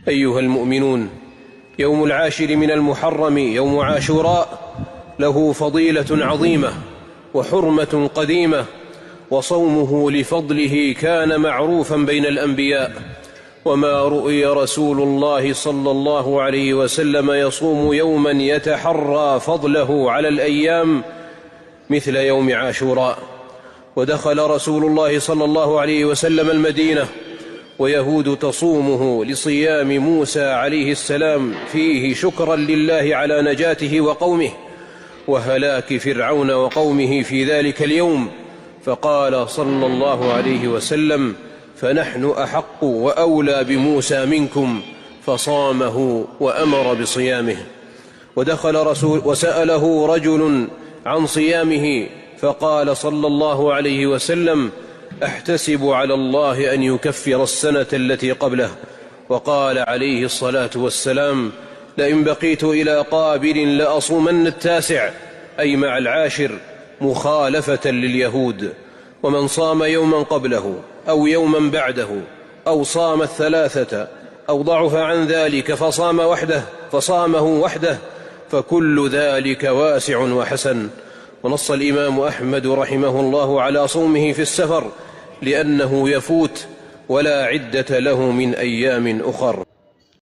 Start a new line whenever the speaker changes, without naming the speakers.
أيها المؤمنون، يوم العاشر من المحرم يوم عاشوراء له فضيلة عظيمة وحرمة قديمة، وصومه لفضله كان معروفا بين الأنبياء، وما رؤي رسول الله صلى الله عليه وسلم يصوم يوما يتحرى فضله على الأيام مثل يوم عاشوراء. ودخل رسول الله صلى الله عليه وسلم المدينة ويهود تصومه لصيام موسى عليه السلام فيه شكرا لله على نجاته وقومه وهلاك فرعون وقومه في ذلك اليوم، فقال صلى الله عليه وسلم: فنحن أحق وأولى بموسى منكم، فصامه وأمر بصيامه. وسأله رجل عن صيامه فقال صلى الله عليه وسلم: أحتسب على الله أن يكفر السنة التي قبله. وقال عليه الصلاة والسلام: لئن بقيت إلى قابل لأصومن التاسع، أي مع العاشر، مخالفة لليهود. ومن صام يوما قبله أو يوما بعده أو صام الثلاثة أو ضعف عن ذلك فصامه وحده فكل ذلك واسع وحسن. ونص الإمام أحمد رحمه الله على صومه في السفر لأنه يفوت ولا عدة له من أيام أخر.